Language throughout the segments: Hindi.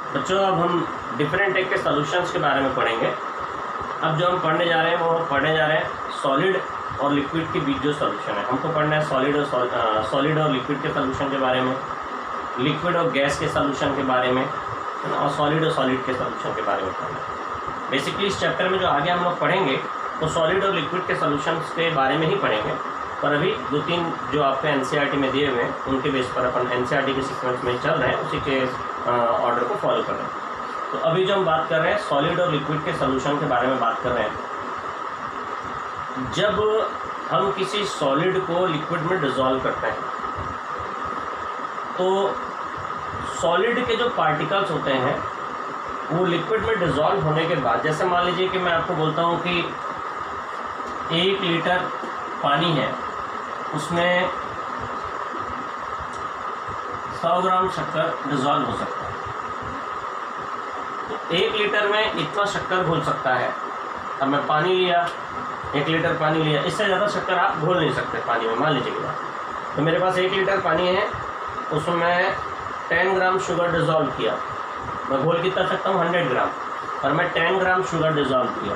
बच्चों अब हम डिफरेंट टाइप के सॉल्यूशंस के बारे में पढ़ेंगे। अब जो हम पढ़ने जा रहे हैं वो पढ़ने जा रहे हैं सॉलिड और लिक्विड के बीच जो सॉल्यूशन है। हमको पढ़ना है सॉलिड और लिक्विड के सॉल्यूशन के बारे में, लिक्विड और गैस के सॉल्यूशन के बारे में, और सॉलिड के सॉल्यूशन के बारे में पढ़ना है। बेसिकली इस चैप्टर में जो आगे हम लोग पढ़ेंगे वो सॉलिड और लिक्विड के सॉल्यूशंस के बारे में ही पढ़ेंगे, पर अभी 2-3 जो आपके एनसीईआरटी में दिए हुए हैं उनके बेस पर अपन एनसीईआरटी के सीक्वेंस में चल रहे हैं, उसी के ऑर्डर को फॉलो कर रहे हैं। तो अभी जो हम बात कर रहे हैं सॉलिड और लिक्विड के सॉल्यूशन के बारे में बात कर रहे हैं। जब हम किसी सॉलिड को लिक्विड में डिसॉल्व करते हैं तो सॉलिड के जो पार्टिकल्स होते हैं वो लिक्विड में डिसॉल्व होने के बाद, जैसे मान लीजिए कि मैं आपको बोलता हूँ कि 1 लीटर पानी है, उसमें 100 ग्राम शक्कर डिसॉल्व हो सकता है। तो 1 लीटर में इतना शक्कर घुल सकता है। अब मैं पानी लिया, 1 लीटर पानी लिया, इससे ज़्यादा शक्कर आप घोल नहीं सकते पानी में, मान लीजिए कि बात। तो मेरे पास 1 लीटर पानी है, उसमें 10 ग्राम शुगर डिसॉल्व किया। मैं घोल कितना सकता हूँ 100 ग्राम, और मैं 10 ग्राम शुगर डिसॉल्व किया।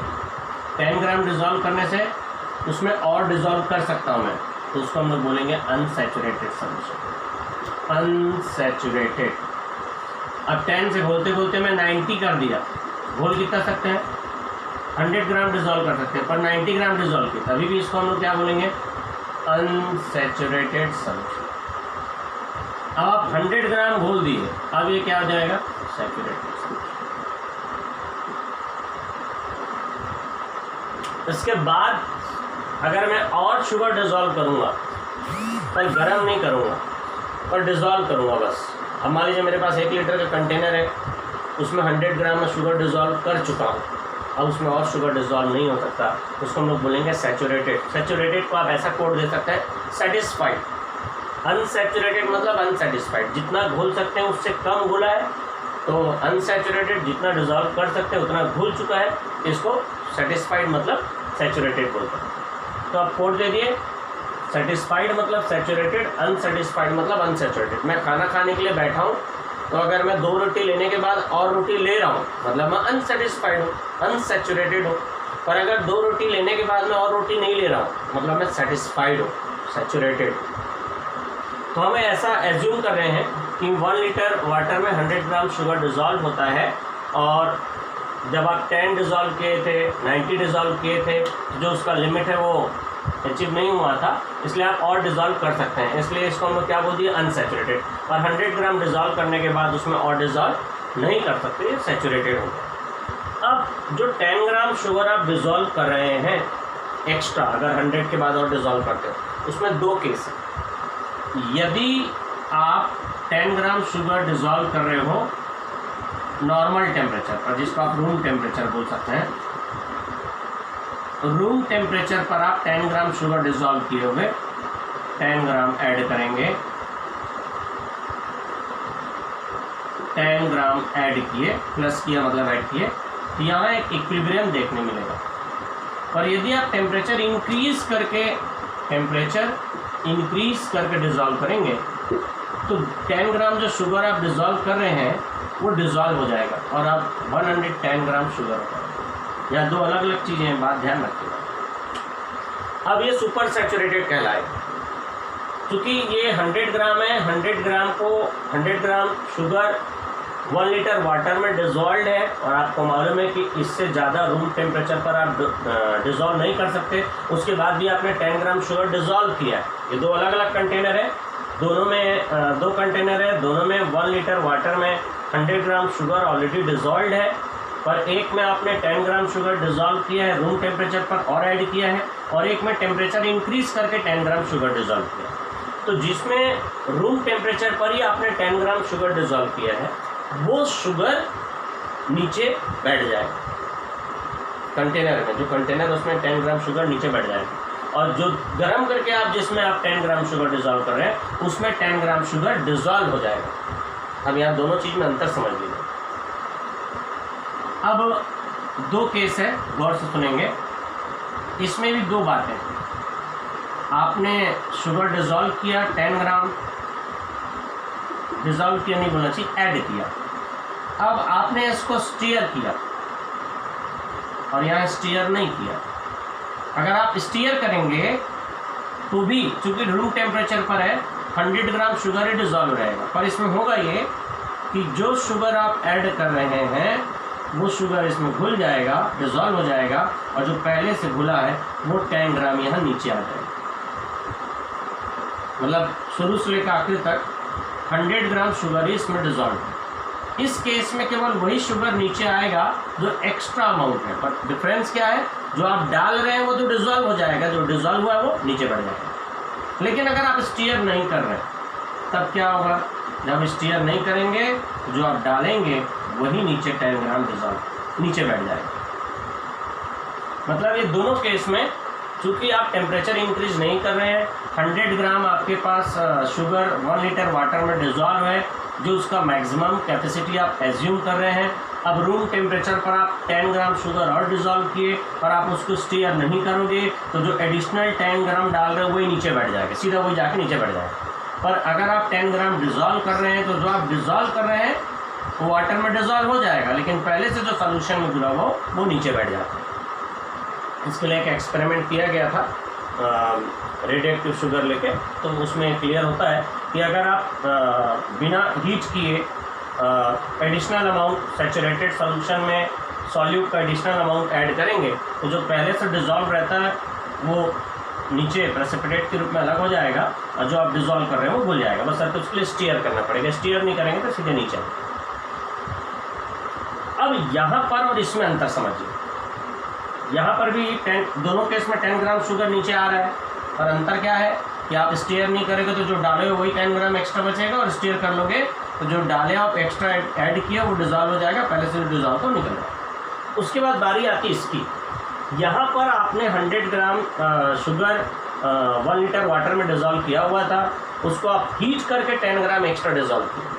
10 ग्राम डिसॉल्व करने से उसमें और डिसॉल्व कर सकता हूँ मैं, तो उसको हम लोग बोलेंगे अनसैचुरेटेड सॉल्यूशन, अनसैचुरेटेड। अब 10 से घोलते घोलते मैं 90 कर दिया, घोल कितना सकते हैं 100 ग्राम डिसॉल्व कर सकते हैं, पर 90 ग्राम डिसॉल्व किया, तभी भी इसको हम लोग क्या बोलेंगे अनसैचुरेटेड सॉल्यूशन। अब आप 100 ग्राम घोल दिए, अब ये क्या हो जाएगा सैचुरेटेड सॉल्यूशन। इसके बाद अगर मैं और शुगर डिसॉल्व करूँगा, पर गर्म नहीं करूँगा, पर डिसॉल्व करूँगा बस। अब मान लीजिए मेरे पास 1 लीटर का कंटेनर है, उसमें 100 ग्राम में शुगर डिसॉल्व कर चुका हूँ, अब उसमें और शुगर डिसॉल्व नहीं हो सकता, उसको हम लोग बोलेंगे सैचुरेटेड। सैचुरेटेड को आप ऐसा कोड दे सकते हैं सेटिस्फाइड। अनसैचुरेटेड मतलब अनसेटिस्फाइड, जितना घुल सकते हैं उससे कम घुला है, तो अनसैचुरेटेड जितना डिसॉल्व कर सकते हैं उतना घुल चुका है, इसको सेटिस्फाइड मतलब सैचुरेटेड बोलते हैं। तो आप कोड दे दिए, सेटिस्फाइड मतलब सैचुरेटेड, अनसेटिस्फाइड मतलब अनसैचुरेटेड। मैं खाना खाने के लिए बैठा हूँ, तो अगर मैं 2 रोटी लेने के बाद और रोटी ले रहा हूँ मतलब मैं अनसेटिस्फाइड हूँ, अनसैचुरेटेड हूँ। पर अगर 2 रोटी लेने के बाद मैं और रोटी नहीं ले रहा हूँ मतलब मैं सेटिस्फाइड हूँ, सैचुरेटेड। तो हमें ऐसा एज्यूम कर रहे हैं कि 1 लीटर वाटर में 100 ग्राम शुगर डिसॉल्व होता है, और जब आप 10 डिसॉल्व किए थे, 90 डिसॉल्व किए थे, जो उसका लिमिट है वो अचीव नहीं हुआ था, इसलिए आप और डिसॉल्व कर सकते हैं। इसलिए इसको हम लोग क्या बोल दिए अनसैचुरेटेड। और 100 ग्राम डिसॉल्व करने के बाद उसमें और डिसॉल्व नहीं कर सकते, ये सैचुरेटेड हो गया। अब जो 10 ग्राम शुगर आप डिसॉल्व कर रहे हैं एक्स्ट्रा, अगर 100 के बाद और डिसॉल्व करते हो, उसमें 2 केस है। यदि आप 10 ग्राम शुगर डिसॉल्व कर रहे हो नॉर्मल टेम्परेचर पर, जिसको आप रूम टेम्परेचर बोल सकते हैं, रूम टेम्परेचर पर आप 10 ग्राम शुगर डिसॉल्व किए होंगे, 10 ग्राम ऐड करेंगे, 10 ग्राम ऐड किए, प्लस किया मतलब ऐड किए, तो यहाँ एक इक्विलिब्रियम देखने मिलेगा। पर यदि आप टेम्परेचर इंक्रीज करके डिसॉल्व करेंगे, तो 10 ग्राम जो शुगर आप डिसॉल्व कर रहे हैं वो डिसॉल्व हो जाएगा, और आप 110 ग्राम शुगर हो जाएगा। या 2 अलग अलग चीज़ें हैं, बात ध्यान रखिएगा। अब ये सुपर सैचुरेटेड कहलाएगा, क्योंकि ये 100 ग्राम है, 100 ग्राम शुगर 1 लीटर वाटर में डिसॉल्व है, और आपको मालूम है कि इससे ज़्यादा रूम टेम्परेचर पर आप डिसॉल्व नहीं कर सकते। उसके बाद भी आपने 10 ग्राम शुगर डिसॉल्व किया है। ये 2 अलग अलग कंटेनर है, दोनों में 2 कंटेनर है, दोनों में 1 लीटर वाटर में 100 ग्राम शुगर ऑलरेडी डिसॉल्व है, पर एक में आपने 10 ग्राम शुगर डिसॉल्व किया है, रूम टेम्परेचर पर और ऐड किया है, और एक में टेम्परेचर इंक्रीज करके 10 ग्राम शुगर डिसॉल्व किया है। तो जिसमें रूम टेम्परेचर पर ही आपने 10 ग्राम शुगर डिसॉल्व किया है, वो शुगर नीचे बैठ जाएगा कंटेनर में, जो कंटेनर उसमें 10 ग्राम शुगर नीचे बैठ जाएगा। और जो गर्म करके आप जिसमें आप 10 ग्राम शुगर डिसॉल्व कर रहे हैं, उसमें 10 ग्राम शुगर डिसॉल्व हो जाएगा। अब यहाँ दोनों चीज़ में अंतर समझ लीजिए। अब 2 केस है, गौर से सुनेंगे। इसमें भी 2 बातें, आपने शुगर डिसॉल्व किया, 10 ग्राम डिसॉल्व किया नहीं बोलना चाहिए, ऐड किया। अब आपने इसको स्टीयर किया और यहाँ स्टीयर नहीं किया। अगर आप स्टीयर करेंगे तो भी चूंकि रूम टेम्परेचर पर है 100 ग्राम शुगर ही डिज़ोल्व रहेगा, पर इसमें होगा ये कि जो शुगर आप ऐड कर रहे हैं वो शुगर इसमें घुल जाएगा, डिज़ोल्व हो जाएगा, और जो पहले से घुला है वो 10 ग्राम यहाँ नीचे आ जाएगा। मतलब शुरू से लेकर आखिर तक 100 ग्राम शुगर ही इसमें डिज़ोल्व है। इस केस में केवल वही शुगर नीचे आएगा जो एक्स्ट्रा अमाउंट है, पर डिफरेंस क्या है, जो आप डाल रहे हैं वो तो डिज़ोल्व हो जाएगा, जो डिज़ोल्व हुआ है वो नीचे बढ़ जाएगा। लेकिन अगर आप स्टीयर नहीं कर रहे तब क्या होगा, जब स्टीयर नहीं करेंगे तो जो आप डालेंगे वही नीचे 10 ग्राम डिज़ोल्व नीचे बैठ जाएगा। मतलब ये दोनों केस में चूँकि आप टेम्परेचर इंक्रीज नहीं कर रहे हैं, 100 ग्राम आपके पास शुगर 1 लीटर वाटर में डिज़ोल्व है, जो उसका मैक्सिमम कैपेसिटी आप एज्यूम कर रहे हैं। अब रूम टेम्परेचर पर आप 10 ग्राम शुगर और डिज़ोल्व किए और आप उसको स्टीयर नहीं करोगे तो जो एडिशनल 10 ग्राम डाल रहे हो वही नीचे बैठ जाएगा, सीधा वही जाके नीचे बैठ जाएगा। पर अगर आप 10 ग्राम डिज़ोल्व कर रहे हैं तो जो आप डिज़ोल्व कर रहे हैं वो वाटर में डिज़ोल्व हो जाएगा, लेकिन पहले से जो सोल्यूशन में घुला हुआ वो नीचे बैठ जाता है। इसके लिए एक एक्सपेरिमेंट किया गया था रेडिएक्टिव शुगर लेके, तो उसमें क्लियर होता है कि अगर आप बिना हीट किए एडिशनल अमाउंट सैचुरेटेड सॉल्यूशन में सॉल्यूट का एडिशनल अमाउंट ऐड करेंगे तो जो पहले से डिज़ोल्व रहता है वो नीचे प्रेसिपिटेट के रूप में अलग हो जाएगा, और जो आप डिज़ोल्व कर रहे हैं वो भूल जाएगा। बस आपको उसके लिए स्टीयर करना पड़ेगा, स्टीयर नहीं करेंगे तो सीधे नीचे। अब यहाँ पर और इसमें अंतर समझिए, यहाँ पर भी दोनों केस में 10 ग्राम शुगर नीचे आ रहा है, और अंतर क्या है कि आप स्टीयर नहीं करेंगे तो जो डाले हो वही 10 ग्राम एक्स्ट्रा बचेगा, और स्टीयर कर लोगे तो जो डाले आप एक्स्ट्रा ऐड किया वो डिज़ोल्व हो जाएगा, पहले से डिज़ोल्व तो निकल जाएगा। उसके बाद बारी आती है इसकी, यहाँ पर आपने 100 ग्राम शुगर 1 लीटर वाटर में डिज़ोल्व किया हुआ था, उसको आप हीट करके 10 ग्राम एक्स्ट्रा डिज़ोल्व किया,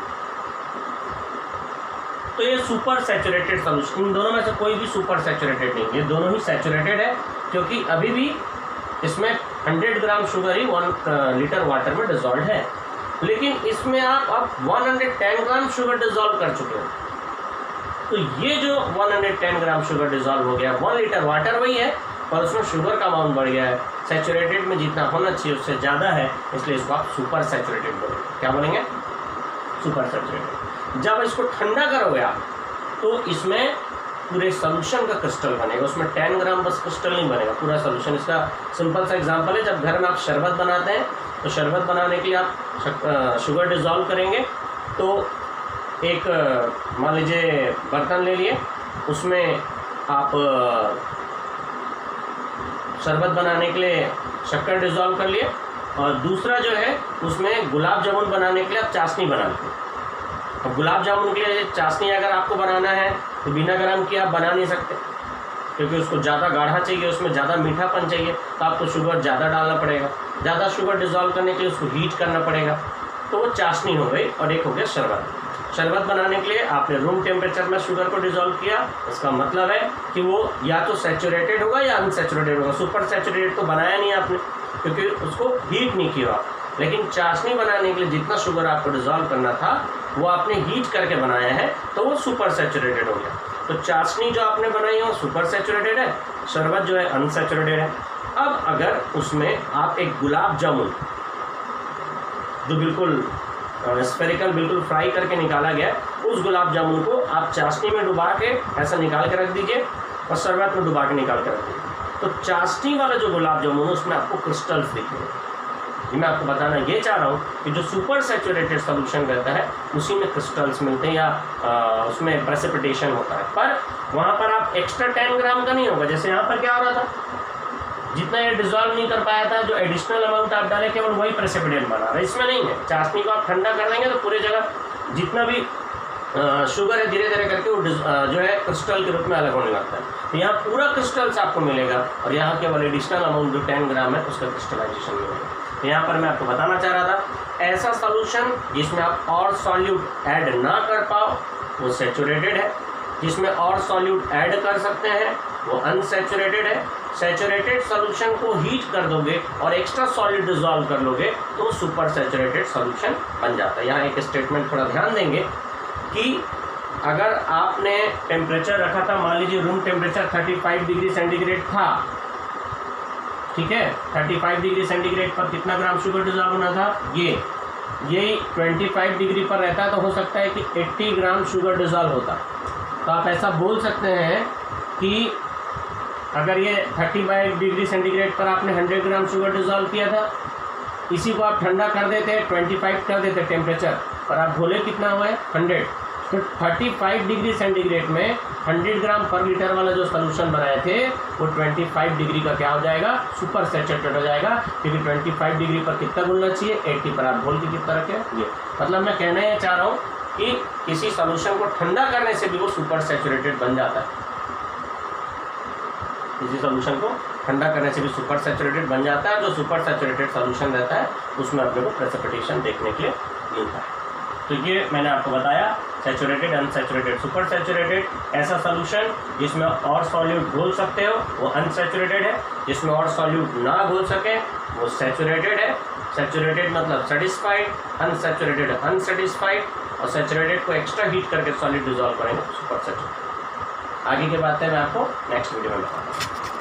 तो ये सुपर सैचुरेटेड सॉल्यूशन। इन दोनों में से कोई भी सुपर सैचुरेटेड नहीं, ये दोनों ही सैचुरेटेड है, क्योंकि अभी भी इसमें 100 ग्राम शुगर ही 1 लीटर वाटर में डिज़ोल्व है, लेकिन इसमें आप अब 110 ग्राम शुगर डिज़ोल्व कर चुके हो। तो ये जो 110 ग्राम शुगर डिज़ोल्व हो गया, 1 लीटर वाटर वही है पर उसमें शुगर का अमाउंट बढ़ गया है, सैचुरेटेड में जितना होना चाहिए उससे ज़्यादा है, इसलिए इसको आप सुपर सैचुरेटेड बोलेंगे। क्या बोलेंगे? Super saturated. जब इसको ठंडा करोगे आप तो इसमें पूरे सोल्यूशन का क्रिस्टल बनेगा, उसमें 10 ग्राम बस क्रिस्टल नहीं बनेगा, पूरा सोल्यूशन। इसका सिंपल सा एग्जांपल है, जब घर में आप शरबत बनाते हैं तो शरबत बनाने के लिए आप शुगर डिज़ोल्व करेंगे, तो एक मान लीजिए बर्तन ले लिए, उसमें आप शरबत बनाने के लिए शक्कर डिज़ोल्व कर लिए, और दूसरा जो है उसमें गुलाब जामुन बनाने के लिए आप चाशनी बना लीजिए। अब गुलाब जामुन के लिए चाशनी अगर आपको बनाना है तो बिना गरम किए आप बना नहीं सकते, क्योंकि उसको ज़्यादा गाढ़ा चाहिए, उसमें ज़्यादा मीठापन चाहिए, तो आपको शुगर ज़्यादा डालना पड़ेगा। ज़्यादा शुगर डिज़ोल्व करने के लिए उसको हीट करना पड़ेगा, तो वो चाशनी हो गई। और एक हो गया शरबत। शरबत बनाने के लिए आपने रूम टेम्परेचर में शुगर को डिज़ोल्व किया, इसका मतलब है कि वो या तो सैचुरेटेड होगा या अनसैचुरेटेड होगा। सुपर सैचुरेटेड तो बनाया नहीं आपने, क्योंकि उसको हीट नहीं किया। लेकिन चाशनी बनाने के लिए जितना शुगर आपको डिज़ोल्व करना था वो आपने हीट करके बनाया है, तो वो सुपर सैचुरेटेड हो गया। तो चाशनी जो आपने बनाई है वो सुपर सैचुरेटेड है, शरबत जो है अनसैचुरेटेड है। अब अगर उसमें आप एक गुलाब जामुन जो बिल्कुल स्फेरिकल बिल्कुल फ्राई करके निकाला गया, उस गुलाब जामुन को आप चाशनी में डुबा के ऐसा निकाल के रख दीजिए और शरबत में डुबा के निकाल के रख दीजिए, तो चाशनी वाला जो गुलाब जामुन है उसमें आपको क्रिस्टल्स दिखेंगे। मैं आपको बताना ये चाह रहा हूँ कि जो सुपर सैचुरेटेड सोल्यूशन रहता है उसी में क्रिस्टल्स मिलते हैं या उसमें प्रेसिपिटेशन होता है, पर वहाँ पर आप एक्स्ट्रा 10 ग्राम का नहीं होगा। जैसे यहाँ पर क्या हो रहा था, जितना ये डिज़ोल्व नहीं कर पाया था, जो एडिशनल अमाउंट आप डाले केवल वही प्रेसिपिटेट बना रहा है, इसमें नहीं है। चाशनी को आप ठंडा कर देंगे तो पूरी जगह जितना भी शुगर है धीरे धीरे करके वो जो है क्रिस्टल के रूप में अलग होने लगता है। तो यहाँ पूरा क्रिस्टल्स आपको मिलेगा और यहाँ केवल एडिशनल अमाउंट जो 10 ग्राम है उसका क्रिस्टलाइजेशन मिलेगा। तो यहाँ पर मैं आपको बताना चाह रहा था, ऐसा सॉल्यूशन जिसमें आप और सॉल्यूट ऐड ना कर पाओ वो सैचुरेटेड है, जिसमें और सॉल्यूट ऐड कर सकते हैं वो अनसैचुरेटेड है। सैचुरेटेड सॉल्यूशन को हीट कर दोगे और एक्स्ट्रा सॉलिड डिज़ोल्व कर लोगे तो सुपर सैचुरेटेड सॉल्यूशन बन जाता है। यहाँ एक स्टेटमेंट थोड़ा ध्यान देंगे कि अगर आपने टेम्परेचर रखा था, मान लीजिए रूम टेम्परेचर 35 डिग्री सेंटीग्रेड था, ठीक है, 35 डिग्री सेंटीग्रेड पर कितना ग्राम शुगर डिजॉल्व होना था, ये 25 डिग्री पर रहता है तो हो सकता है कि 80 ग्राम शुगर डिजॉल्व होता। तो आप ऐसा बोल सकते हैं कि अगर ये 35 डिग्री सेंटीग्रेड पर आपने 100 ग्राम शुगर डिजॉल्व किया था, इसी को आप ठंडा कर देते, 25 कर देते टेम्परेचर पर, आप बोले कितना हुआ है 100। तो 35 डिग्री सेंटीग्रेड में 100 ग्राम पर लीटर वाला जो सोल्यूशन बनाए थे वो 25 डिग्री का क्या हो जाएगा, सुपर सैचुरेटेड हो जाएगा, क्योंकि 25 डिग्री पर कितना घुलना चाहिए, 80 पर आप घोल के कितना रखें ये। मतलब मैं कहना ये चाह रहा हूँ कि किसी सोल्यूशन को ठंडा करने से भी वो सुपर सैचुरेटेड बन जाता है, किसी सोल्यूशन को ठंडा करने से भी सुपर सैचुरेटेड बन जाता है। जो सुपर सैचुरेटेड सोल्यूशन रहता है उसमें अपने को प्रेसिपिटेशन देखने के लिए मिलता है। तो ये मैंने आपको बताया सैचुरेटेड, अनसैचुरेटेड, सुपर सैचुरेटेड ऐसा सोल्यूशन जिसमें और सॉल्यूट घोल सकते हो वो अनसैचुरेटेड है, जिसमें और सॉल्यूट ना घोल सके वो सैचुरेटेड है। सैचुरेटेड मतलब सेटिस्फाइड, अनसैचुरेटेड अनसेटिस्फाइड, और सैचुरेटेड को एक्स्ट्रा हीट करके सॉलिड डिजॉल्व करेंगे सुपर सैचुरेटेड। आगे की बातें मैं आपको नेक्स्ट वीडियो में बताऊँगा।